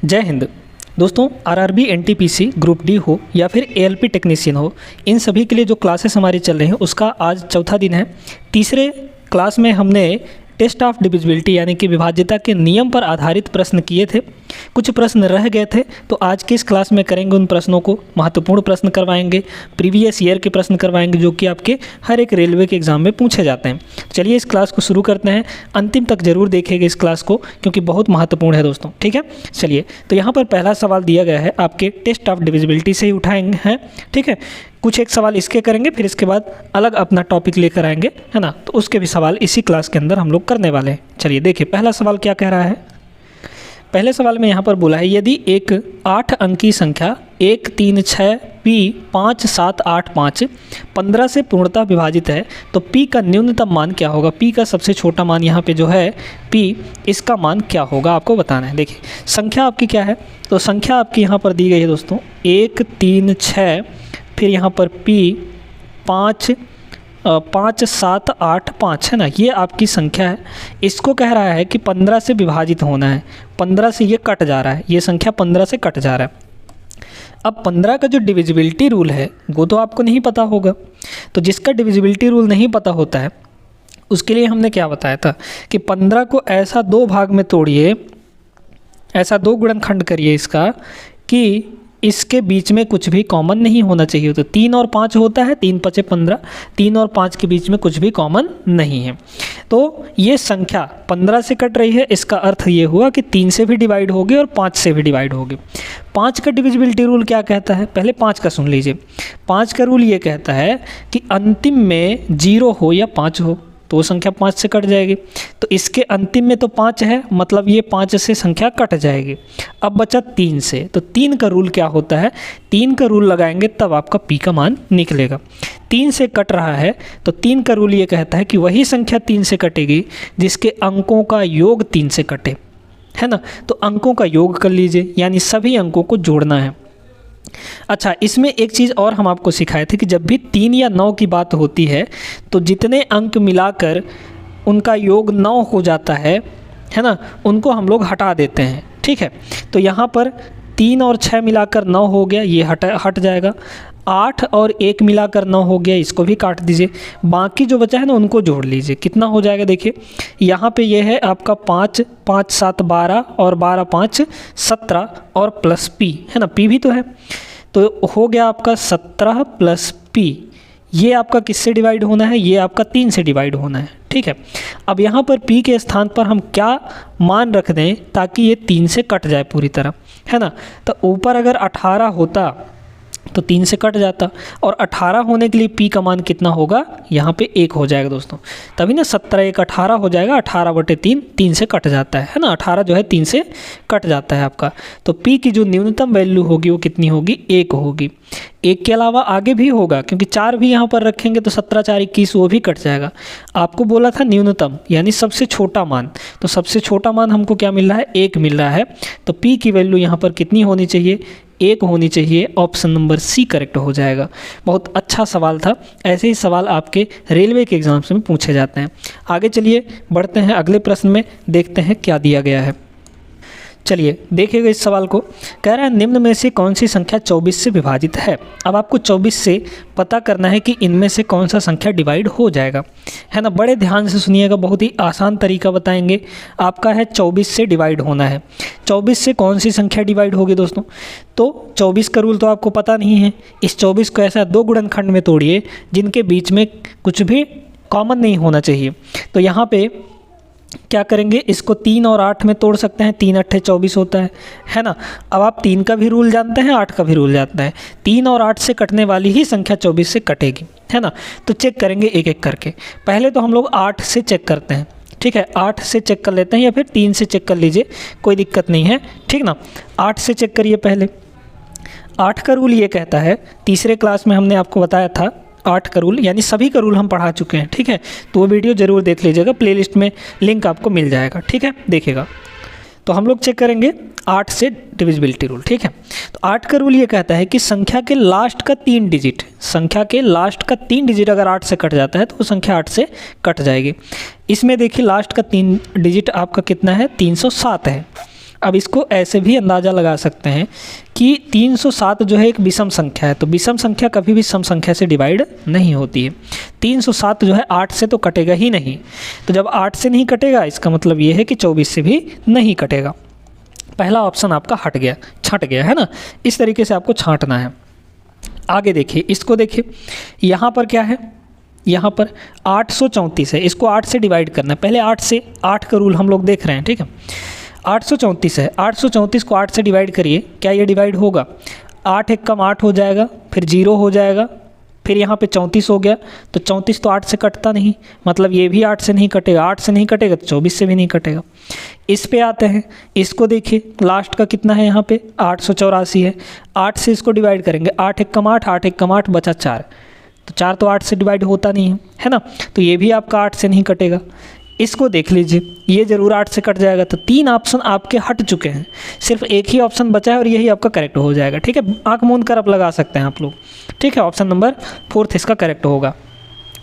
जय हिंद दोस्तों। RRB NTPC group D हो या फिर एएलपी टेक्नीशियन हो, इन सभी के लिए जो क्लासेस हमारी चल रही हैं उसका आज चौथा दिन है। तीसरे क्लास में हमने टेस्ट ऑफ डिविजिबिलिटी यानी कि विभाज्यता के नियम पर आधारित प्रश्न किए थे। कुछ प्रश्न रह गए थे तो आज की इस क्लास में करेंगे उन प्रश्नों को। महत्वपूर्ण प्रश्न करवाएंगे, प्रीवियस ईयर के प्रश्न करवाएंगे जो कि आपके हर एक रेलवे के एग्जाम में पूछे जाते हैं। चलिए इस क्लास को शुरू करते हैं। अंतिम तक जरूर देखेंगे इस क्लास को क्योंकि बहुत महत्वपूर्ण है दोस्तों। ठीक है, चलिए तो यहाँ पर पहला सवाल दिया गया है, आपके टेस्ट ऑफ डिविजिबिलिटी से ही उठाएंगे हैं। ठीक है, कुछ एक सवाल इसके करेंगे, फिर इसके बाद अलग अपना टॉपिक लेकर आएंगे, है ना। तो उसके भी सवाल इसी क्लास के अंदर हम लोग करने वाले हैं। चलिए देखिए पहला सवाल क्या कह रहा है। पहले सवाल में यहाँ पर बोला है, यदि एक 8 अंकी संख्या 1 3 6 P 5 7 8 5 15 से पूर्णतः विभाजित है तो P का न्यूनतम मान क्या होगा। P का सबसे छोटा मान यहाँ पे जो है P, इसका मान क्या होगा आपको बताना है। देखिए संख्या आपकी क्या है, तो संख्या आपकी यहाँ पर दी गई है दोस्तों 1 3 6, फिर यहाँ पर P 5 7 8 5 है ना, ये आपकी संख्या है। इसको कह रहा है कि 15 से विभाजित होना है। 15 से ये कट जा रहा है, ये संख्या 15 से कट जा रहा है। अब 15 का जो डिविजिबिलिटी रूल है वो तो आपको नहीं पता होगा, तो जिसका डिविजिबिलिटी रूल नहीं पता होता है उसके लिए हमने क्या बताया था कि 15 को ऐसा 2 भाग में तोड़िए, ऐसा 2 गुणनखंड करिए इसका कि इसके बीच में कुछ भी कॉमन नहीं होना चाहिए। तो 3 और 5 होता है, 3 5 15, 3 और 5 के बीच में कुछ भी कॉमन नहीं है। तो ये संख्या 15 से कट रही है, इसका अर्थ ये हुआ कि 3 से भी डिवाइड होगी और 5 से भी डिवाइड होगी। 5 का डिविजिबिलिटी रूल क्या कहता है, पहले 5 का सुन लीजिए। 5 का रूल ये कहता है कि अंतिम में 0 हो या 5 हो तो वो संख्या 5 से कट जाएगी। तो इसके अंतिम में तो 5 है, मतलब ये 5 से संख्या कट जाएगी। अब बचा 3 से, तो 3 का रूल क्या होता है, 3 का रूल लगाएंगे तब आपका P का मान निकलेगा। 3 से कट रहा है तो 3 का रूल ये कहता है कि वही संख्या 3 से कटेगी जिसके अंकों का योग 3 से कटे, है ना। तो अंकों का योग कर लीजिए, यानी सभी अंकों को जोड़ना है। अच्छा, इसमें एक चीज़ और हम आपको सिखाए थे कि जब भी 3 या 9 की बात होती है तो जितने अंक मिलाकर उनका योग 9 हो जाता है ना, उनको हम लोग हटा देते हैं। ठीक है, तो यहाँ पर 3 और 6 मिलाकर 9 हो गया, ये हट जाएगा। 8 और 1 मिलाकर 9 हो गया, इसको भी काट दीजिए। बाकी जो बचा है ना उनको जोड़ लीजिए, कितना हो जाएगा देखिए। यहाँ पे ये है आपका 5 5 7 12 और 12 5 17 और प्लस P, है ना, P भी तो है। तो हो गया आपका 17 प्लस P। ये आपका किससे डिवाइड होना है, ये आपका 3 से डिवाइड होना है। ठीक है, अब यहाँ पर P के स्थान पर हम क्या मान रख दें ताकि ये 3 से कट जाए पूरी तरह, है ना। तो ऊपर अगर 18 होता तो 3 से कट जाता, और 18 होने के लिए P का मान कितना होगा, यहाँ पे 1 हो जाएगा दोस्तों। तभी ना 17 1 18 हो जाएगा, 18/3 3 से कट जाता है ना। 18 जो है 3 से कट जाता है आपका। तो P की जो न्यूनतम वैल्यू होगी वो कितनी होगी, 1 होगी। 1 के अलावा आगे भी होगा क्योंकि 4 भी यहाँ पर रखेंगे तो 17 4 21 वो भी कट जाएगा। आपको बोला था न्यूनतम यानी सबसे छोटा मान, तो सबसे छोटा मान हमको क्या मिल रहा है, 1 मिल रहा है। तो P की वैल्यू यहाँ पर कितनी होनी चाहिए, 1 होनी चाहिए। ऑप्शन नंबर C करेक्ट हो जाएगा। बहुत अच्छा सवाल था, ऐसे ही सवाल आपके रेलवे के एग्जाम्स में पूछे जाते हैं। आगे चलिए बढ़ते हैं अगले प्रश्न में, देखते हैं क्या दिया गया है। चलिए देखिएगा इस सवाल को। कह रहा है निम्न में से कौन सी संख्या 24 से विभाजित है। अब आपको 24 से पता करना है कि इनमें से कौन सा संख्या डिवाइड हो जाएगा, है ना। बड़े ध्यान से सुनिएगा, बहुत ही आसान तरीका बताएंगे। आपका है 24 से डिवाइड होना है। 24 से कौन सी संख्या डिवाइड होगी दोस्तों, तो 24 का रूल तो आपको पता नहीं है। इस 24 को ऐसा 2 गुणनखंड में तोड़िए जिनके बीच में कुछ भी कॉमन नहीं होना चाहिए। तो यहाँ पे क्या करेंगे, इसको 3 और 8 में तोड़ सकते हैं, 3 8 24 होता है ना। अब आप 3 का भी रूल जानते हैं, 8 का भी रूल जानते हैं। 3 और 8 से कटने वाली ही संख्या 24 से कटेगी, है ना। तो चेक करेंगे एक एक करके। पहले तो हम लोग 8 से चेक करते हैं। ठीक है, 8 से चेक कर लेते हैं या फिर 3 से चेक कर लीजिए, कोई दिक्कत नहीं है। ठीक ना, 8 से चेक करिए पहले। 8 का रूल ये कहता है, तीसरे क्लास में हमने आपको बताया था 8 का रूल, यानी सभी का रूल हम पढ़ा चुके हैं। ठीक है, तो वो वीडियो ज़रूर देख लीजिएगा, प्लेलिस्ट में लिंक आपको मिल जाएगा। ठीक है, देखिएगा। तो हम लोग चेक करेंगे 8 से डिविजिबिलिटी रूल। ठीक है, तो 8 का रूल ये कहता है कि संख्या के लास्ट का 3 डिजिट, संख्या के लास्ट का 3 डिजिट अगर 8 से कट जाता है तो वो संख्या 8 से कट जाएगी। इसमें देखिए लास्ट का 3 डिजिट आपका कितना है, 307 है। अब इसको ऐसे भी अंदाज़ा लगा सकते हैं कि 307 जो है एक विषम संख्या है, तो विषम संख्या कभी भी सम संख्या से डिवाइड नहीं होती है। 307 जो है 8 से तो कटेगा ही नहीं, तो जब 8 से नहीं कटेगा इसका मतलब ये है कि 24 से भी नहीं कटेगा। पहला ऑप्शन आपका हट गया, छट गया है ना। इस तरीके से आपको छांटना है। आगे देखिए, इसको देखिए, यहाँ पर क्या है, यहाँ पर 834 है, इसको 8 से डिवाइड करना है। पहले 8 से, 8 का रूल हम लोग देख रहे हैं, ठीक है। 834 है, 834 को 8 से डिवाइड करिए, क्या ये डिवाइड होगा? 8 एक कम 8 हो जाएगा, फिर 0 हो जाएगा, फिर यहाँ पे 34 हो गया, तो 34 तो 8 से कटता नहीं, मतलब ये भी 8 से नहीं कटेगा, 8 से नहीं कटेगा तो 24 से भी नहीं कटेगा। इस पे आते हैं, इसको देखिए, लास्ट का कितना है यहाँ पे 884 है, 8 से इसको डिवाइड करेंगे, 8 एक कम 8, 8 एक कम 8 बचा 4, तो 4 तो 8 से डिवाइड होता नहीं है ना, तो ये भी आपका 8 से नहीं कटेगा। इसको देख लीजिए, ये ज़रूर 8 से कट जाएगा, तो 3 ऑप्शन आपके हट चुके हैं, सिर्फ एक ही ऑप्शन बचा है और यही आपका करेक्ट हो जाएगा, ठीक है। आंख मूंद कर आप लगा सकते हैं आप लोग, ठीक है। ऑप्शन नंबर 4 इसका करेक्ट होगा,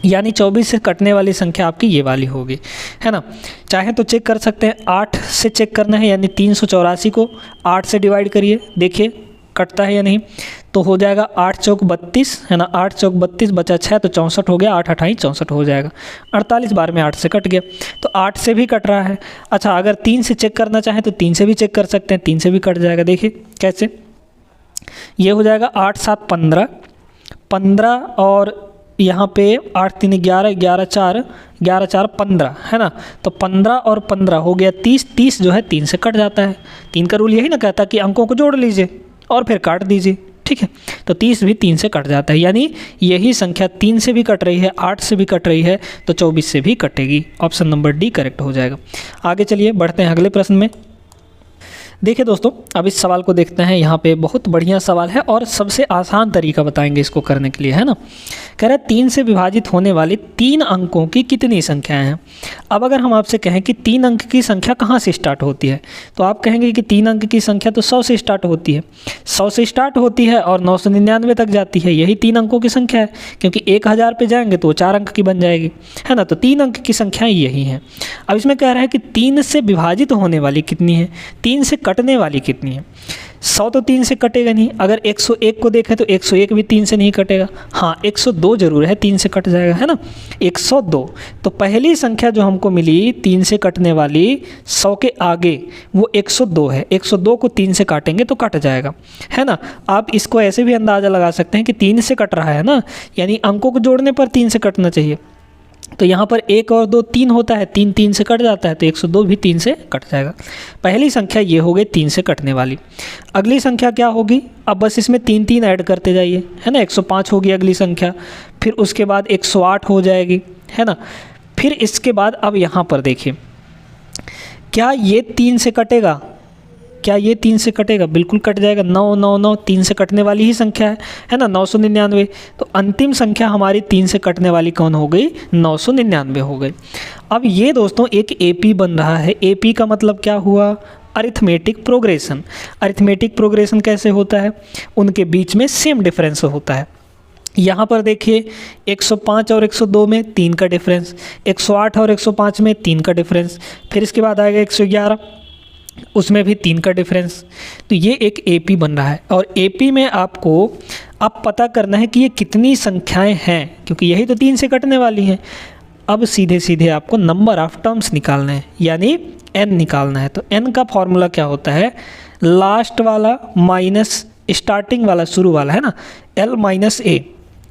यानी 24 से कटने वाली संख्या आपकी ये वाली होगी, है ना। चाहे तो चेक कर सकते हैं, 8 से चेक करना है, यानी 384 को 8 से डिवाइड करिए, देखिए कटता है या नहीं, तो हो जाएगा 8 चौक 32, है ना, 8 चौक 32 बचा 6 तो 64 हो गया, 8 अठाई 64 हो जाएगा। 48 बार में 8 से कट गया, तो 8 से भी कट रहा है। अच्छा, अगर 3 से चेक करना चाहें तो 3 से भी चेक कर सकते हैं, 3 से भी कट जाएगा। देखिए कैसे, ये हो जाएगा 8 7 15, 15 और यहाँ पे 8 3 11, 11 4, 11 4 15, है ना, तो 15 और 15 हो गया 30, 30 जो है 3 से कट जाता है। 3 का रूल यही ना कहता कि अंकों को जोड़ लीजिए और फिर काट दीजिए, ठीक है। तो 30 भी 3 से कट जाता है, यानी यही संख्या 3 से भी कट रही है, 8 से भी कट रही है, तो 24 से भी कटेगी। ऑप्शन नंबर डी करेक्ट हो जाएगा। आगे चलिए बढ़ते हैं अगले प्रश्न में। देखिए दोस्तों, अब इस सवाल को देखते हैं। यहाँ पे बहुत बढ़िया सवाल है और सबसे आसान तरीका बताएंगे इसको करने के लिए, है ना। कह रहा है 3 से विभाजित होने वाली 3 अंकों की कितनी संख्याएं हैं। अब अगर हम आपसे कहें कि 3 अंक की संख्या कहाँ से स्टार्ट होती है, तो आप कहेंगे कि 3 अंक की संख्या तो 100 से स्टार्ट होती है, 100 से स्टार्ट होती है और 999 तक जाती है, यही 3 अंकों की संख्या है। क्योंकि 1000 पे जाएंगे तो 4 अंक की बन जाएगी, है ना। तो 3 अंक की संख्याएँ यही हैं। अब इसमें कह रहा है कि 3 से विभाजित होने वाली कितनी है, 3 से कटने वाली कितनी है। 100 तो 3 से कटेगा नहीं। अगर 101 को देखें तो 101 भी 3 से नहीं कटेगा। हाँ, 102 जरूर है, 3 से कट जाएगा, है ना, 102। तो पहली संख्या जो हमको मिली 3 से कटने वाली 100 के आगे, वो 102 है। 102 को 3 से काटेंगे तो कट जाएगा, है ना। आप इसको ऐसे भी अंदाज़ा लगा सकते हैं कि 3 से कट रहा है ना, यानी अंकों को जोड़ने पर 3 से कटना चाहिए। तो यहाँ पर 1 और 2 3 होता है, 3 3 से कट जाता है, तो 102 भी 3 से कट जाएगा। पहली संख्या ये हो गई 3 से कटने वाली। अगली संख्या क्या होगी, अब बस इसमें 3 3 ऐड करते जाइए, है ना। 105 होगी अगली संख्या, फिर उसके बाद 108 हो जाएगी, है ना। फिर इसके बाद अब यहाँ पर देखिए, क्या ये 3 से कटेगा, क्या ये 3 से कटेगा, बिल्कुल कट जाएगा। 9 9 9 3 से कटने वाली ही संख्या है ना, 999। तो अंतिम संख्या हमारी 3 से कटने वाली कौन हो गई, 999 हो गई। अब ये दोस्तों एक एपी बन रहा है। एपी का मतलब क्या हुआ, अरिथमेटिक प्रोग्रेशन। अरिथमेटिक प्रोग्रेशन कैसे होता है, उनके बीच में सेम डिफरेंस होता है। यहाँ पर देखिए 105 और 102 में 3 का डिफरेंस, 108 और 105 में 3 का डिफरेंस, फिर इसके बाद आएगा 111, उसमें भी 3 का डिफरेंस। तो ये एक एपी बन रहा है और एपी में आपको अब पता करना है कि ये कितनी संख्याएं हैं, क्योंकि यही तो 3 से कटने वाली हैं। अब सीधे सीधे आपको नंबर ऑफ टर्म्स निकालना है, यानी n निकालना है। तो n का फॉर्मूला क्या होता है, लास्ट वाला माइनस स्टार्टिंग वाला शुरू वाला, है ना, l माइनस a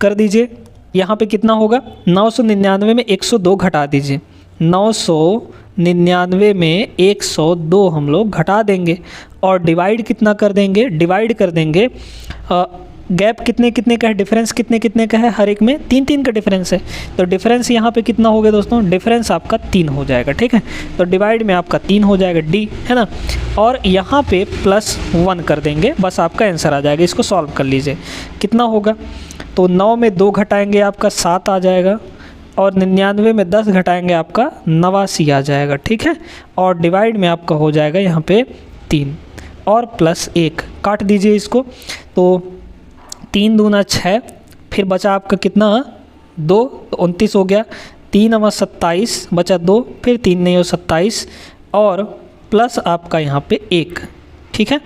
कर दीजिए। यहाँ पे कितना होगा, 999 में 102 घटा दीजिए, 999 में 102 हम लोग घटा देंगे और डिवाइड कितना कर देंगे, डिवाइड कर देंगे गैप कितने कितने का है, डिफरेंस कितने कितने का है, हर एक में 3 3 का डिफरेंस है। तो डिफरेंस यहाँ पे कितना हो गया दोस्तों, डिफरेंस आपका 3 हो जाएगा, ठीक है। तो डिवाइड में आपका 3 हो जाएगा डी, है ना, और यहाँ पे +1 कर देंगे, बस आपका आंसर आ जाएगा। इसको सॉल्व कर लीजिए, कितना होगा, तो 9 में 2 घटाएंगे आपका 7 आ जाएगा, और 99 में 10 घटाएंगे आपका 89 आ जाएगा, ठीक है। और डिवाइड में आपका हो जाएगा यहाँ पे 3 और +1 काट दीजिए इसको, तो 3 दूना 6, फिर बचा आपका कितना 2, तो 29 हो गया, 3 और 27 बचा 2, फिर 3 नहीं हो 27, और प्लस आपका यहाँ पे 1, ठीक है,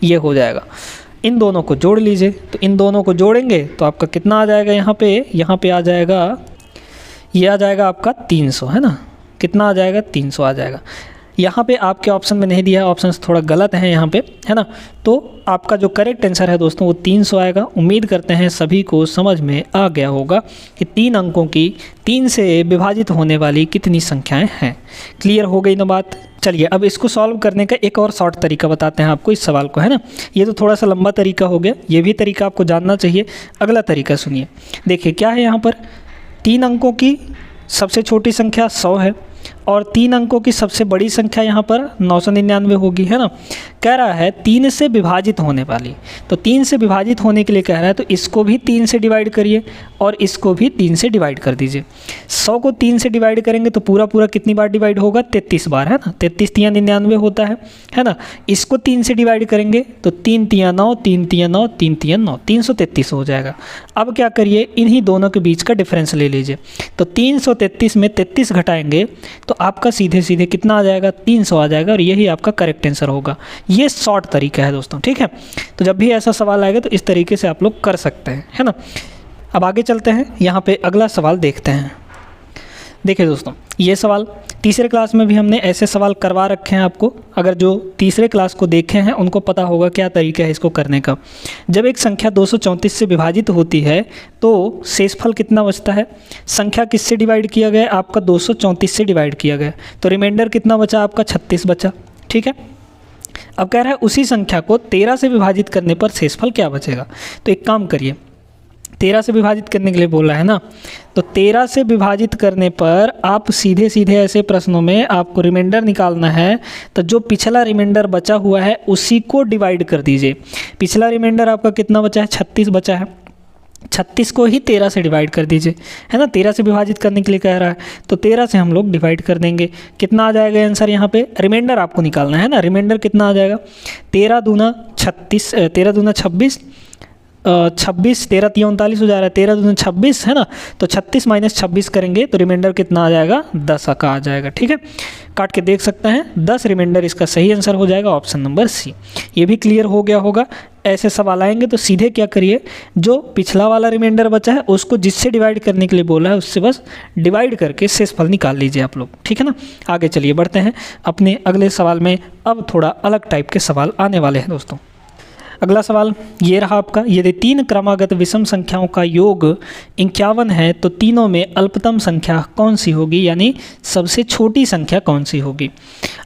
ये हो जाएगा। इन दोनों को जोड़ लीजिए, तो इन दोनों को जोड़ेंगे तो आपका कितना आ जाएगा, यहाँ पे आ जाएगा, ये आ जाएगा आपका 300, है ना, कितना आ जाएगा, 300 आ जाएगा। यहाँ पे आपके ऑप्शन में नहीं दिया है, ऑप्शन थोड़ा गलत हैं यहाँ पे, है ना, तो आपका जो करेक्ट आंसर है दोस्तों वो 300 आएगा। उम्मीद करते हैं सभी को समझ में आ गया होगा कि 3 अंकों की 3 से विभाजित होने वाली कितनी संख्याएं हैं। क्लियर हो गई ना बात। चलिए अब इसको सॉल्व करने का एक और शॉर्ट तरीका बताते हैं आपको इस सवाल को, है ना। ये तो थोड़ा सा लंबा तरीका हो गया, ये भी तरीका आपको जानना चाहिए। अगला तरीका सुनिए, देखिए क्या है यहाँ पर, 3 अंकों की सबसे छोटी संख्या 100 है और 3 अंकों की सबसे बड़ी संख्या यहाँ पर 999 होगी, है ना। कह रहा है 3 से विभाजित होने वाली, तो 3 से विभाजित होने के लिए कह रहा है तो इसको भी 3 से डिवाइड करिए और इसको भी 3 से डिवाइड कर दीजिए। 100 को 3 से डिवाइड करेंगे तो पूरा कितनी बार डिवाइड होगा, 33 बार, है ना, 33 3 99 होता है ना। इसको 3 से डिवाइड करेंगे तो 3 3 9, 3 3 9, 3 3 9, 333 हो जाएगा। अब क्या करिए, इन्हीं दोनों के बीच का डिफरेंस ले लीजिए, तो 333 में 33 घटाएंगे तो आपका सीधे सीधे कितना आ जाएगा, 300 आ जाएगा और यही आपका करेक्ट आंसर होगा। ये शॉर्ट तरीका है दोस्तों, ठीक है। तो जब भी ऐसा सवाल आएगा तो इस तरीके से आप लोग कर सकते हैं, है ना। अब आगे चलते हैं, यहाँ पे अगला सवाल देखते हैं। देखिए दोस्तों, ये सवाल तीसरे क्लास में भी हमने ऐसे सवाल करवा रखे हैं आपको। अगर जो तीसरे क्लास को देखे हैं उनको पता होगा क्या तरीका है इसको करने का। जब एक संख्या 234 से विभाजित होती है तो शेषफल कितना बचता है, संख्या किससे डिवाइड किया गया, आपका 234 से डिवाइड किया गया, तो रिमाइंडर कितना बचा, आपका 36 बचा, ठीक है। अब कह रहा है उसी संख्या को 13 से विभाजित करने पर शेषफल क्या बचेगा। तो एक काम करिए, 13 से विभाजित करने के लिए बोला है ना, तो 13 से विभाजित करने पर आप सीधे सीधे ऐसे प्रश्नों में आपको रिमाइंडर निकालना है, तो जो पिछला रिमाइंडर बचा हुआ है उसी को डिवाइड कर दीजिए। पिछला रिमाइंडर आपका कितना बचा है, 36 बचा है, 36 को ही 13 से डिवाइड कर दीजिए, है ना। 13 से विभाजित करने के लिए कह रहा है तो 13 से हम लोग डिवाइड कर देंगे, कितना आ जाएगा आंसर, यहाँ पे रिमाइंडर आपको निकालना है ना। रिमाइंडर कितना आ जाएगा, 13 दूना 36, 13 दूना 26, 26, 13 3 39 हो जा रहा है, 13 दूना 26, है ना। तो 36 माइनस 26 करेंगे तो रिमाइंडर कितना आ जाएगा, 10 का आ जाएगा, ठीक है। काट के देख सकते हैं, 10 रिमाइंडर इसका सही आंसर हो जाएगा, ऑप्शन नंबर सी। ये भी क्लियर हो गया होगा। ऐसे सवाल आएंगे तो सीधे क्या करिए, जो पिछला वाला रिमाइंडर बचा है उसको जिससे डिवाइड करने के लिए बोला है उससे बस डिवाइड करके शेषफल निकाल लीजिए आप लोग, ठीक है ना। आगे चलिए बढ़ते हैं अपने अगले सवाल में। अब थोड़ा अलग टाइप के सवाल आने वाले हैं दोस्तों। अगला सवाल ये रहा आपका, यदि 3 क्रमागत विषम संख्याओं का योग 51 है तो तीनों में अल्पतम संख्या कौन सी होगी, यानी सबसे छोटी संख्या कौन सी होगी।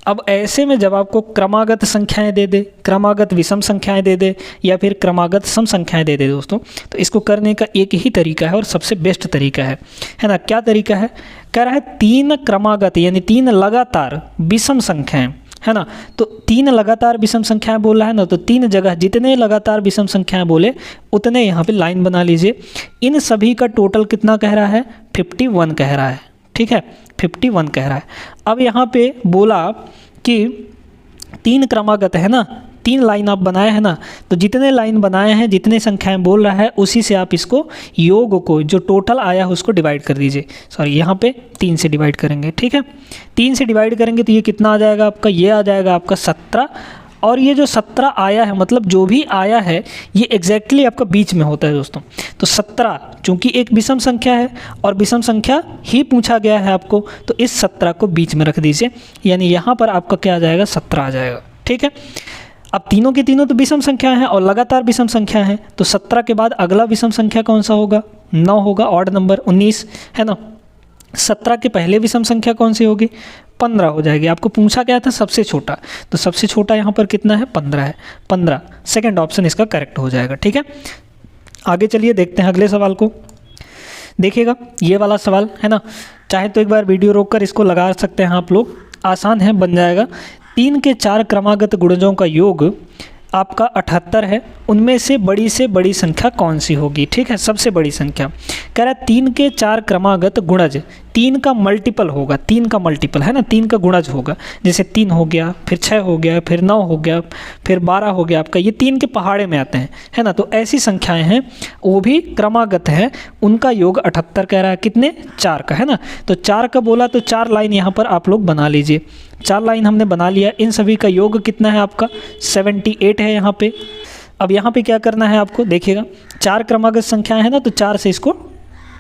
अब ऐसे में जब आपको क्रमागत संख्याएं दे दे, क्रमागत विषम संख्याएं दे दे या फिर क्रमागत सम संख्याएं दे दे दोस्तों, तो इसको करने का एक ही तरीका है और सबसे बेस्ट तरीका है ना। क्या तरीका है, कह रहा है 3 क्रमागत यानी 3 लगातार विषम संख्याएं, है ना। तो 3 लगातार विषम संख्याएं बोल रहा है ना, तो 3 जगह जितने लगातार विषम संख्याएं बोले उतने यहाँ पे लाइन बना लीजिए। इन सभी का टोटल कितना कह रहा है, 51 कह रहा है, ठीक है, 51 कह रहा है। अब यहाँ पे बोला कि 3 क्रमागत है ना, 3 लाइन आप बनाए हैं ना, तो जितने लाइन बनाए हैं, जितने संख्याएं बोल रहा है उसी से आप इसको योग को जो टोटल आया है उसको डिवाइड कर दीजिए। सॉरी, यहाँ पे 3 से डिवाइड करेंगे, ठीक है। 3 से डिवाइड करेंगे तो ये कितना आ जाएगा आपका, ये आ जाएगा आपका 17। और ये जो 17 आया है, मतलब जो भी आया है ये एग्जैक्टली आपका बीच में होता है दोस्तों। तो 17 चूँकि एक विषम संख्या है और विषम संख्या ही पूछा गया है आपको, तो इस 17 को बीच में रख दीजिए, यानी यहाँ पर आपका क्या आ जाएगा, 17 आ जाएगा, ठीक है। अब तीनों की तीनों तो विषम संख्या हैं और लगातार विषम संख्या हैं, तो 17 के बाद अगला विषम संख्या कौन सा होगा, 9 होगा, ऑड नंबर 19, है ना। 17 के पहले विषम संख्या कौन सी होगी, 15 हो जाएगी। आपको पूछा गया था सबसे छोटा, तो सबसे छोटा यहाँ पर कितना है, 15 है, 15 सेकेंड ऑप्शन इसका करेक्ट हो जाएगा, ठीक है। आगे चलिए देखते हैं अगले सवाल को। देखिएगा ये वाला सवाल है ना, चाहे तो एक बार वीडियो रोककर इसको लगा सकते हैं आप लोग, आसान है, बन जाएगा। 3 के 4 क्रमागत गुणजों का योग आपका 78 है, उनमें से बड़ी संख्या कौन सी होगी, ठीक है, सबसे बड़ी संख्या। कह रहा है 3 के 4 क्रमागत गुणज 3 का मल्टीपल होगा, 3 का मल्टीपल है ना, 3 का गुणज होगा। जैसे 3 हो गया, फिर 6 हो गया, फिर 9 हो गया, फिर 12 हो गया आपका, ये 3 के पहाड़े में आते हैं, है ना। तो ऐसी संख्याएं हैं, वो भी क्रमागत है, उनका योग 78 कह रहा है, कितने, 4 का, है ना। तो 4 का बोला तो 4 लाइन यहाँ पर आप लोग बना लीजिए। 4 लाइन हमने बना लिया। इन सभी का योग कितना है आपका, 78 है यहाँ पे। अब यहाँ पे क्या करना है आपको, देखिएगा 4 क्रमागत संख्याएं हैं ना, तो 4 से इसको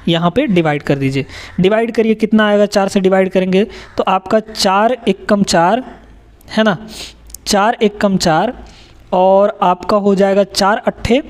यहाँ पे डिवाइड कर दीजिए। डिवाइड करिए, कितना आएगा, 4 से डिवाइड करेंगे तो आपका 4 एकम 4 है ना, 4 एकम 4 और आपका हो जाएगा 4 अट्ठे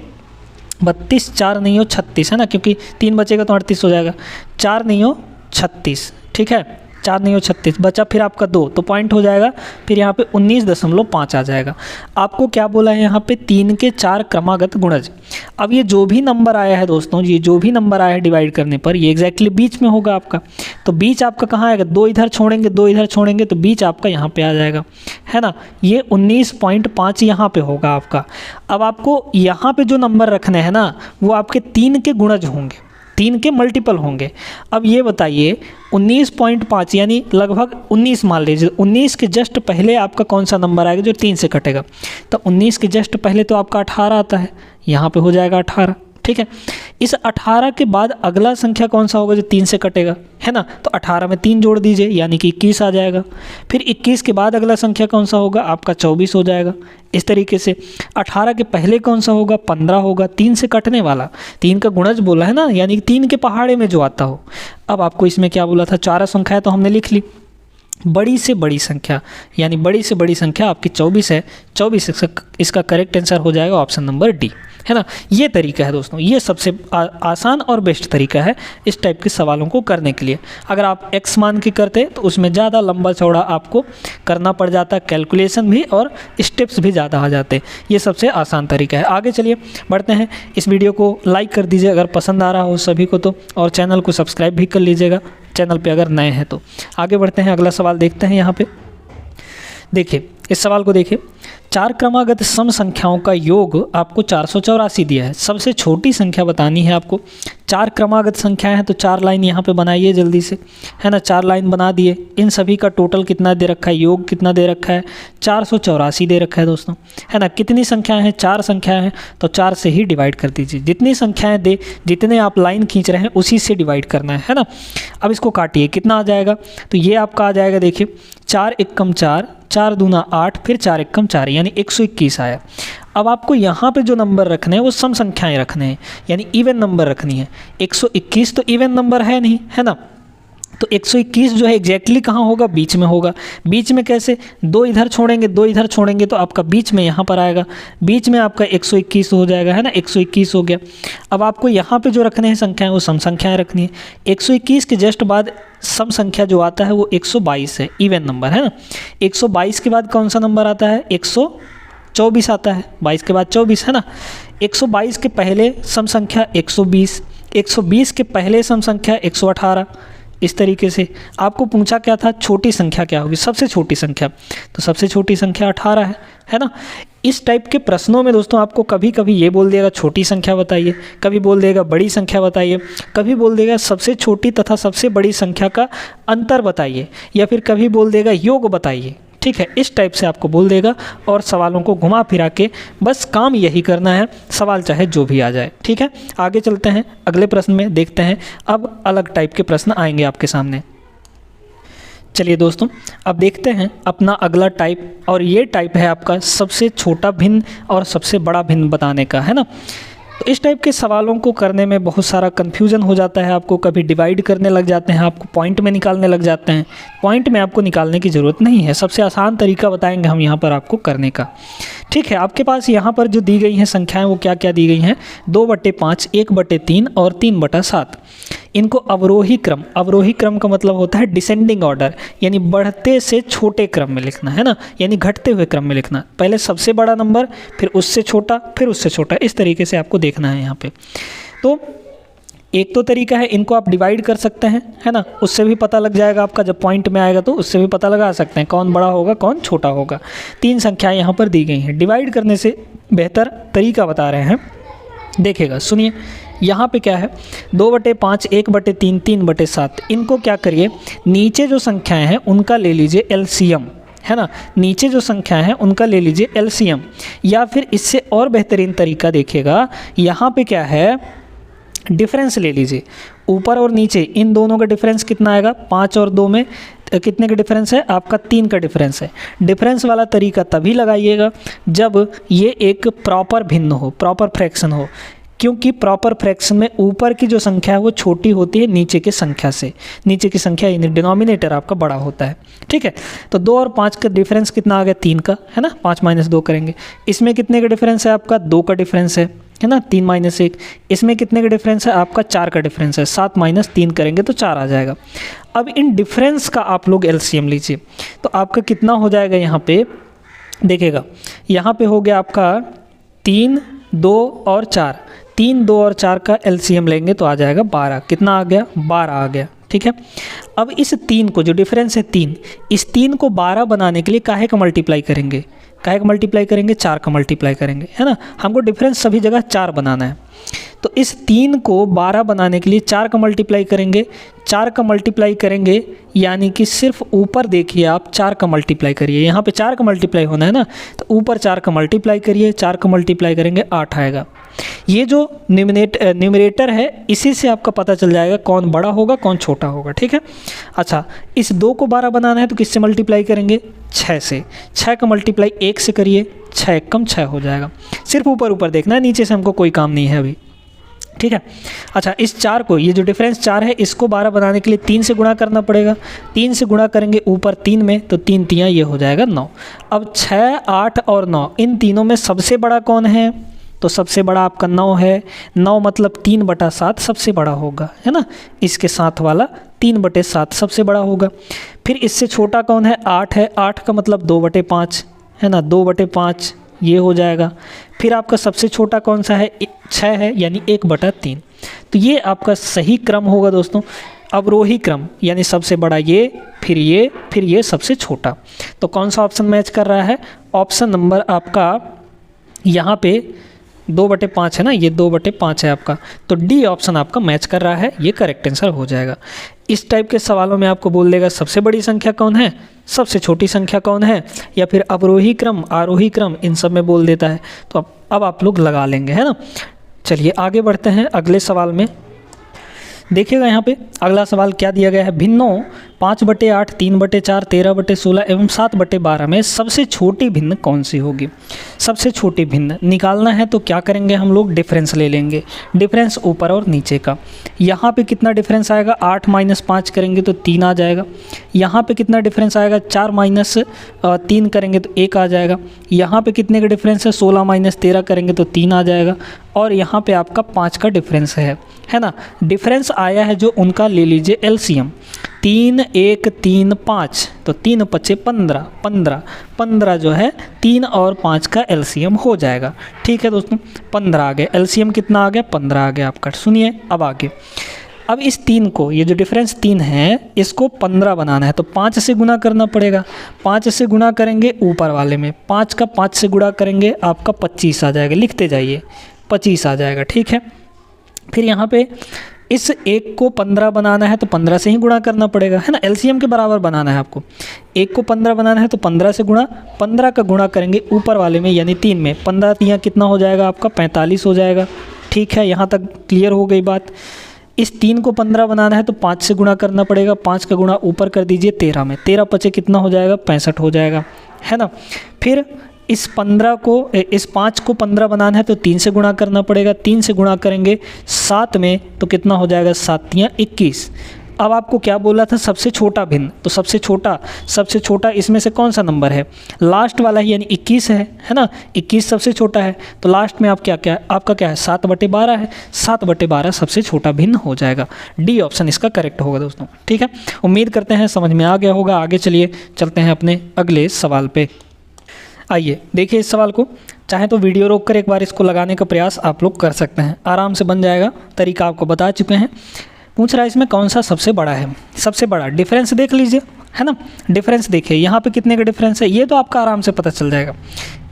32, 4 नहीं हो 36 है ना, क्योंकि 3 बचेगा तो 38 हो जाएगा, 4 नहीं हो 36, ठीक है, 4 नहीं हो 36, बचा फिर आपका 2, तो पॉइंट हो जाएगा, फिर यहाँ पे 19.5 आ जाएगा। आपको क्या बोला है यहाँ पे, 3 के 4 क्रमागत गुणज। अब ये जो भी नंबर आया है दोस्तों, ये जो भी नंबर आया है डिवाइड करने पर, ये एग्जैक्टली बीच में होगा आपका। तो बीच आपका कहाँ आएगा, 2 इधर छोड़ेंगे, 2 इधर छोड़ेंगे, तो बीच आपका यहाँ पे आ जाएगा, है ना। ये 19.5 यहाँ पे होगा आपका। अब आपको यहाँ पे जो नंबर रखने हैं ना, वो आपके 3 के गुणज होंगे, 3 के मल्टीपल होंगे। अब ये बताइए 19.5 यानी लगभग 19 मान लीजिए, 19 के जस्ट पहले आपका कौन सा नंबर आएगा जो 3 से कटेगा, तो 19 के जस्ट पहले तो आपका 18 आता है, यहाँ पे हो जाएगा 18, ठीक है। इस 18 के बाद अगला संख्या कौन सा होगा जो 3 से कटेगा, है ना, तो 18 में 3 जोड़ दीजिए यानी कि 21 आ जाएगा। फिर 21 के बाद अगला संख्या कौन सा होगा, आपका 24 हो जाएगा। इस तरीके से 18 के पहले कौन सा होगा, 15 होगा, 3 से कटने वाला, 3 का गुणज बोला है ना, यानी कि 3 के पहाड़े में जो आता हो। अब आपको इसमें क्या बोला था, 4 संख्या तो हमने लिख ली। बड़ी से बड़ी संख्या यानी बड़ी से बड़ी संख्या आपकी 24 है, 24 इसका करेक्ट आंसर हो जाएगा ऑप्शन नंबर डी, है ना। ये तरीका है दोस्तों, ये सबसे आसान और बेस्ट तरीका है इस टाइप के सवालों को करने के लिए। अगर आप x मान के करते तो उसमें ज़्यादा लंबा चौड़ा आपको करना पड़ जाता, कैलकुलेशन भी और स्टेप्स भी ज़्यादा आ जाते। ये सबसे आसान तरीका है। आगे चलिए बढ़ते हैं। इस वीडियो को लाइक कर दीजिए अगर पसंद आ रहा हो सभी को तो, और चैनल को सब्सक्राइब भी कर लीजिएगा चैनल पे अगर नए हैं तो। आगे बढ़ते हैं, अगला सवाल देखते हैं। यहाँ पे देखिए, इस सवाल को देखिए, 4 क्रमागत सम संख्याओं का योग आपको 484 दिया है। सबसे छोटी संख्या बतानी है आपको। 4 क्रमागत संख्याएं हैं तो 4 लाइन यहाँ पे बनाइए जल्दी से, है ना। 4 लाइन बना दिए। इन सभी का टोटल कितना दे रखा है, योग कितना दे रखा है, 484 दे रखा है दोस्तों, है ना। कितनी संख्याएं हैं, 4 संख्याएं हैं, तो 4 से ही डिवाइड कर दीजिए। जितनी संख्याएं दे, जितने आप लाइन खींच रहे हैं उसी से डिवाइड करना है ना। अब इसको काटिए, कितना आ जाएगा, तो ये आपका आ जाएगा, देखिए 4 एकम 4, 4 दूना 8, फिर 4 एकम 4 यानी 121 आया। अब आपको यहाँ पे जो नंबर रखने हैं वो सम संख्याएं रखने हैं, यानी इवन नंबर रखनी है। 121 तो इवन नंबर है नहीं, है ना, तो 121 जो है एग्जैक्टली कहाँ होगा, बीच में होगा। बीच में कैसे, 2 इधर छोड़ेंगे, 2 इधर छोड़ेंगे तो आपका बीच में यहाँ पर आएगा, बीच में आपका 121 हो जाएगा, है ना, 121 हो गया। अब आपको यहाँ पे जो रखने हैं संख्याएं वो सम संख्याएं रखनी है। 121 के जस्ट बाद सम संख्या जो आता है वो 122 है, इवन नंबर, है ना। 122 के बाद कौन सा नंबर आता है, 124 आता है, 22 के बाद 24, है ना। 122 के पहले सम संख्या 120, 120 के पहले सम संख्या 118। इस तरीके से आपको पूछा क्या था, छोटी संख्या क्या होगी, सबसे छोटी संख्या, तो सबसे छोटी संख्या 18 है ना। इस टाइप के प्रश्नों में दोस्तों आपको कभी कभी ये बोल देगा छोटी संख्या बताइए, कभी बोल देगा बड़ी संख्या बताइए, कभी बोल देगा सबसे छोटी तथा सबसे बड़ी संख्या का अंतर बताइए, या फिर कभी बोल देगा योग बताइए, ठीक है। इस टाइप से आपको बोल देगा और सवालों को घुमा फिरा के बस काम यही करना है, सवाल चाहे जो भी आ जाए, ठीक है। आगे चलते हैं, अगले प्रश्न में देखते हैं। अब अलग टाइप के प्रश्न आएंगे आपके सामने। चलिए दोस्तों, अब देखते हैं अपना अगला टाइप, और ये टाइप है आपका सबसे छोटा भिन्न और सबसे बड़ा भिन्न बताने का, है ना। तो इस टाइप के सवालों को करने में बहुत सारा कन्फ्यूज़न हो जाता है आपको, कभी डिवाइड करने लग जाते हैं, आपको पॉइंट में निकालने लग जाते हैं। पॉइंट में आपको निकालने की ज़रूरत नहीं है, सबसे आसान तरीका बताएंगे हम यहाँ पर आपको करने का, ठीक है। आपके पास यहाँ पर जो दी गई हैं संख्याएं वो क्या क्या दी गई हैं, 2/5, 1/3 और 3/7। इनको अवरोही क्रम का मतलब होता है डिसेंडिंग ऑर्डर, यानी बढ़ते से छोटे क्रम में लिखना, है ना, यानी घटते हुए क्रम में लिखना। पहले सबसे बड़ा नंबर, फिर उससे छोटा, फिर उससे छोटा, इस तरीके से आपको देखना है यहाँ पे। तो एक तो तरीका है, इनको आप डिवाइड कर सकते हैं, है ना, उससे भी पता लग जाएगा आपका, जब पॉइंट में आएगा तो उससे भी पता लगा सकते हैं कौन बड़ा होगा कौन छोटा होगा। 3 संख्याएं यहाँ पर दी गई हैं, डिवाइड करने से बेहतर तरीका बता रहे हैं। देखिएगा, सुनिए यहाँ पे क्या है 2/5, 1/3, 3/7। इनको क्या करिए, नीचे जो संख्याएं हैं उनका ले लीजिए एलसीएम, है ना। नीचे जो संख्याएं हैं उनका ले लीजिए एलसीएम, या फिर इससे और बेहतरीन तरीका देखिएगा, यहाँ पे क्या है डिफरेंस ले लीजिए। ऊपर और नीचे इन दोनों का डिफरेंस कितना आएगा, 5 और 2 में कितने का डिफरेंस है आपका, 3 का डिफरेंस है। डिफरेंस वाला तरीका तभी लगाइएगा जब ये एक प्रॉपर भिन्न हो, प्रॉपर फ्रैक्शन हो, क्योंकि प्रॉपर फ्रैक्शन में ऊपर की जो संख्या है वो छोटी होती है नीचे की संख्या से। नीचे की संख्या यानी डिनोमिनेटर आपका बड़ा होता है, ठीक है। तो 2 और 5 का डिफरेंस कितना आ गया, 3 का, है ना। 5 - 2 करेंगे, इसमें कितने का डिफरेंस है आपका, 2 का डिफरेंस है ना। 3 - 1, इसमें कितने का डिफरेंस है आपका, 4 का डिफरेंस है। 7 - 3 करेंगे तो 4 आ जाएगा। अब इन डिफरेंस का आप लोग एलसीएम लीजिए, तो आपका कितना हो जाएगा, यहाँ पे देखिएगा, यहाँ पे हो गया आपका 3, 2 और 4। 3, 2 और 4 का एलसीएम लेंगे तो आ जाएगा 12। कितना आ गया, 12 आ गया, ठीक है। अब इस 3 को, जो डिफरेंस है 3, इस 3 को 12 बनाने के लिए काहे का मल्टीप्लाई करेंगे, काहे का मल्टीप्लाई करेंगे, 4 का मल्टीप्लाई करेंगे, है ना। हमको डिफरेंस सभी जगह 4 बनाना है, तो इस 3 को 12 बनाने के लिए 4 का मल्टीप्लाई करेंगे। 4 का मल्टीप्लाई करेंगे यानी कि सिर्फ ऊपर देखिए आप 4 का मल्टीप्लाई करिए, यहाँ पे 4 का मल्टीप्लाई होना है ना, तो ऊपर 4 का मल्टीप्लाई करिए। 4 का मल्टीप्लाई करेंगे 8 आएगा। ये जो न्यूमरेटर है इसी से आपका पता चल जाएगा कौन बड़ा होगा कौन छोटा होगा, ठीक है। अच्छा, इस 2 को 12 बनाना है तो किससे मल्टीप्लाई करेंगे, 6 से। 6 का मल्टीप्लाई 1 से करिए, 6 × 1 = 6 हो जाएगा। सिर्फ ऊपर ऊपर देखना है, नीचे से हमको कोई काम नहीं है अभी, ठीक है। अच्छा, इस 4 को, ये जो डिफरेंस 4 है, इसको 12 बनाने के लिए 3 से गुणा करना पड़ेगा। 3 से गुणा करेंगे ऊपर 3 में, तो 3 × 3 ये हो जाएगा 9। अब 6, 8 और 9 इन तीनों में सबसे बड़ा कौन है, तो सबसे बड़ा आपका 9 है। 9 मतलब 3/7 सबसे बड़ा होगा, है ना। इसके साथ वाला 3/7 सबसे बड़ा होगा। फिर इससे छोटा कौन है, 8 है। 8 का मतलब 2/5, है ना, 2/5 ये हो जाएगा। फिर आपका सबसे छोटा कौन सा है, 6 है, यानी 1/3। तो ये आपका सही क्रम होगा दोस्तों, अवरोही क्रम, यानी सबसे बड़ा ये, फिर ये, फिर ये सबसे छोटा। तो कौन सा ऑप्शन मैच कर रहा है, ऑप्शन नंबर आपका यहाँ पे 2/5 है ना, ये 2/5 है आपका, तो डी ऑप्शन आपका मैच कर रहा है, ये करेक्ट आंसर हो जाएगा। इस टाइप के सवालों में आपको बोल देगा सबसे बड़ी संख्या कौन है, सबसे छोटी संख्या कौन है, या फिर अवरोही क्रम, आरोही क्रम, इन सब में बोल देता है। तो अब आप लोग लगा लेंगे, है ना। चलिए आगे बढ़ते हैं अगले सवाल में। देखिएगा यहाँ पे अगला सवाल क्या दिया गया है, भिन्नों 5/8, 3/4, 13/16 एवं 7/12 में सबसे छोटी भिन्न कौन सी होगी। सबसे छोटी भिन्न निकालना है तो क्या करेंगे हम लोग, डिफरेंस ले लेंगे। डिफरेंस ऊपर और नीचे का, यहाँ पे कितना डिफरेंस आएगा, 8 - 5 करेंगे तो 3 आ जाएगा। यहाँ पे कितना डिफरेंस आएगा, 4 - 3 करेंगे तो 1 आ जाएगा। यहाँ पे कितने का डिफरेंस है, 16 - 13 करेंगे तो 3 आ जाएगा। और यहाँ पे आपका 5 का डिफरेंस है ना। डिफरेंस आया है जो, उनका ले लीजिए एलसीएम। 3, 1, 3, 5, तो 3 × 5 = 15, 15 जो है 3 और 5 का एलसीएम हो जाएगा, ठीक है दोस्तों। 15 आ गया, एलसीएम कितना आ गया, 15 आ गया आपका। सुनिए अब आगे, अब इस 3 को, ये जो डिफरेंस 3 है, इसको 15 बनाना है तो 5 से गुना करना पड़ेगा। 5 से गुना करेंगे ऊपर वाले में, 5 का 5 से गुणा करेंगे आपका 25 आ जाएगा, लिखते जाइए 25 आ जाएगा, ठीक है। फिर यहाँ पे इस 1 को 15 बनाना है तो 15 से ही गुणा करना पड़ेगा, है ना। एलसीएम के बराबर बनाना है आपको। 1 को 15 बनाना है तो 15 से गुणा, 15 का गुणा करेंगे ऊपर वाले में यानी 3 में, 15 × 3 कितना हो जाएगा आपका, 45 हो जाएगा, ठीक है। यहाँ तक क्लियर हो गई बात। इस 3 को 15 बनाना है तो 5 से गुणा करना पड़ेगा। 5 का गुणा ऊपर कर दीजिए 13 में, 13 × 5 कितना हो जाएगा, 65 हो जाएगा, है ना। फिर इस 5 को 15 बनाना है तो 3 से गुणा करना पड़ेगा। 3 से गुणा करेंगे 7 में तो कितना हो जाएगा, 7 × 3 = 21। अब आपको क्या बोला था, सबसे छोटा भिन्न, तो सबसे छोटा इसमें से कौन सा नंबर है, लास्ट वाला ही, यानी 21 है ना। 21 सबसे छोटा है, तो लास्ट में आप आपका क्या है, 7/12 है। 7/12 सबसे छोटा भिन्न हो जाएगा। डी ऑप्शन इसका करेक्ट होगा दोस्तों, ठीक है। उम्मीद करते हैं समझ में आ गया होगा। आगे चलिए चलते हैं अपने अगले सवाल पे। आइए देखिए इस सवाल को, चाहे तो वीडियो रोक कर एक बार इसको लगाने का प्रयास आप लोग कर सकते हैं, आराम से बन जाएगा। तरीका आपको बता चुके हैं। पूछ रहा है इसमें कौन सा सबसे बड़ा है। सबसे बड़ा डिफरेंस देख लीजिए, है ना। डिफरेंस देखिए यहाँ पे कितने का डिफरेंस है, ये तो आपका आराम से पता चल जाएगा।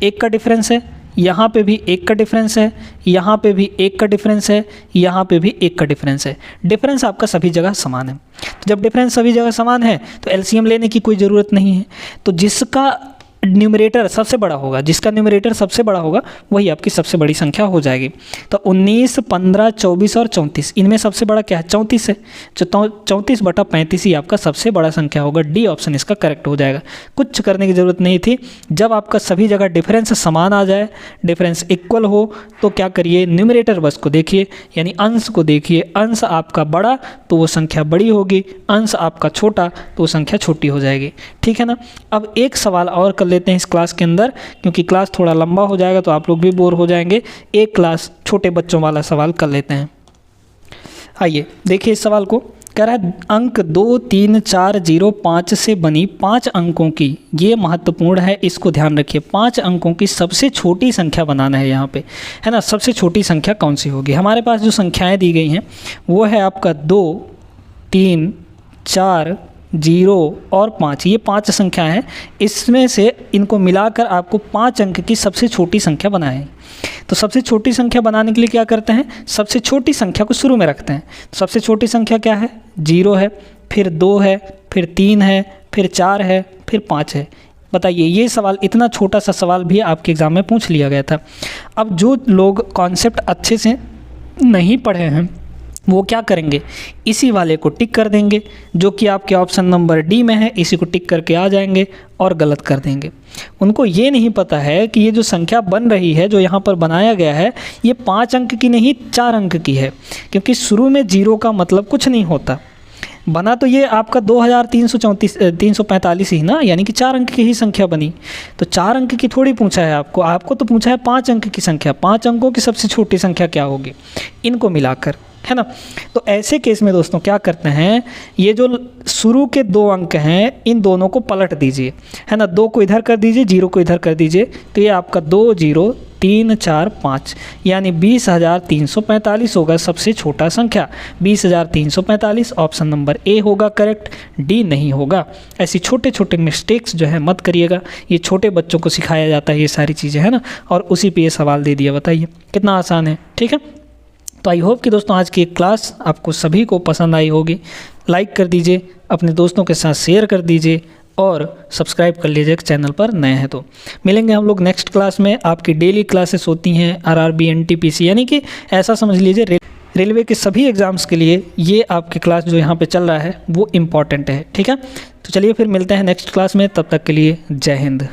1 का डिफरेंस है, यहाँ पे भी 1 का डिफरेंस है, यहाँ पे भी 1 का डिफरेंस है, यहाँ पे भी 1 का डिफरेंस है। डिफरेंस आपका सभी जगह समान है। तो जब डिफरेंस सभी जगह समान है तो एलसीएम लेने की कोई ज़रूरत नहीं है। तो जिसका न्यूमरेटर सबसे बड़ा होगा, जिसका न्यूमरेटर सबसे बड़ा होगा वही आपकी सबसे बड़ी संख्या हो जाएगी। तो 19, 15, 24 और 34, इनमें सबसे बड़ा क्या है? 34 है। जो 34/35 ही आपका सबसे बड़ा संख्या होगा। डी ऑप्शन इसका करेक्ट हो जाएगा। कुछ करने की ज़रूरत नहीं थी। जब आपका सभी जगह डिफरेंस समान आ जाए, डिफरेंस इक्वल हो, तो क्या करिए, न्यूमरेटर बस को देखिए, यानी अंश को देखिए। अंश आपका बड़ा तो वो संख्या बड़ी होगी, अंश आपका छोटा तो वो संख्या छोटी हो जाएगी। ठीक है ना। अब एक सवाल और कर लेते हैं इस क्लास के अंदर, क्योंकि क्लास थोड़ा लंबा हो जाएगा तो आप लोग भी बोर हो जाएंगे। एक क्लास छोटे बच्चों वाला सवाल कर लेते हैं। आइए देखिए इस सवाल को। कह रहा है अंक 2, 3, 4, 0, 5 से बनी 5 अंकों की, ये महत्वपूर्ण है, इसको ध्यान रखिए। 5 अंकों की सबसे छोटी संख्या बनाना है यहाँ पे, है ना। सबसे छोटी संख्या कौन सी होगी? हमारे पास जो संख्याएँ दी गई हैं वो है आपका 2, 3, 4, 0 और 5। ये 5 संख्या हैं। इसमें से इनको मिलाकर आपको 5 अंक की सबसे छोटी संख्या बनानी है। तो सबसे छोटी संख्या बनाने के लिए क्या करते हैं? सबसे छोटी संख्या को शुरू में रखते हैं। तो सबसे छोटी संख्या क्या है? 0 है, फिर 2 है, फिर 3 है, फिर 4 है, फिर 5 है। बताइए, ये सवाल, इतना छोटा सा सवाल भी आपके एग्ज़ाम में पूछ लिया गया था। अब जो लोग कॉन्सेप्ट अच्छे से नहीं पढ़े हैं वो क्या करेंगे? इसी वाले को टिक कर देंगे, जो कि आपके ऑप्शन नंबर डी में है। इसी को टिक करके आ जाएंगे और गलत कर देंगे। उनको ये नहीं पता है कि ये जो संख्या बन रही है, जो यहाँ पर बनाया गया है, ये 5 अंक की नहीं 4 अंक की है। क्योंकि शुरू में 0 का मतलब कुछ नहीं होता। बना तो ये आपका 2345 ही ना, यानी कि 4 अंक की ही संख्या बनी। तो 4 अंक की थोड़ी पूछा है आपको तो पूछा है 5 अंक की संख्या। 5 अंकों की सबसे छोटी संख्या क्या होगी? इनको मिलाकर, है ना। तो ऐसे केस में दोस्तों क्या करते हैं, ये जो शुरू के 2 अंक हैं इन दोनों को पलट दीजिए, है ना। 2 को इधर कर दीजिए, 0 को इधर कर दीजिए, तो ये आपका 2, 0, 3, 4, 5 यानी 20,345 होगा सबसे छोटा संख्या। 20,345 ऑप्शन नंबर ए होगा करेक्ट, डी नहीं होगा। ऐसी छोटे छोटे मिस्टेक्स जो है मत करिएगा। ये छोटे बच्चों को सिखाया जाता है ये सारी चीज़ें, है ना। और उसी पे ये सवाल दे दिया। बताइए कितना आसान है। ठीक है। तो आई होप कि दोस्तों आज की क्लास आपको सभी को पसंद आई होगी। लाइक कर दीजिए, अपने दोस्तों के साथ शेयर कर दीजिए और सब्सक्राइब कर लीजिए चैनल पर नए हैं तो। मिलेंगे हम लोग नेक्स्ट क्लास में। आपकी डेली क्लासेस होती हैं आरआरबी एनटीपीसी, यानी कि ऐसा समझ लीजिए रेलवे के सभी एग्ज़ाम्स के लिए ये आपकी क्लास जो यहाँ पे चल रहा है वो इम्पॉर्टेंट है। ठीक है। तो चलिए फिर मिलते हैं नेक्स्ट क्लास में। तब तक के लिए जय हिंद।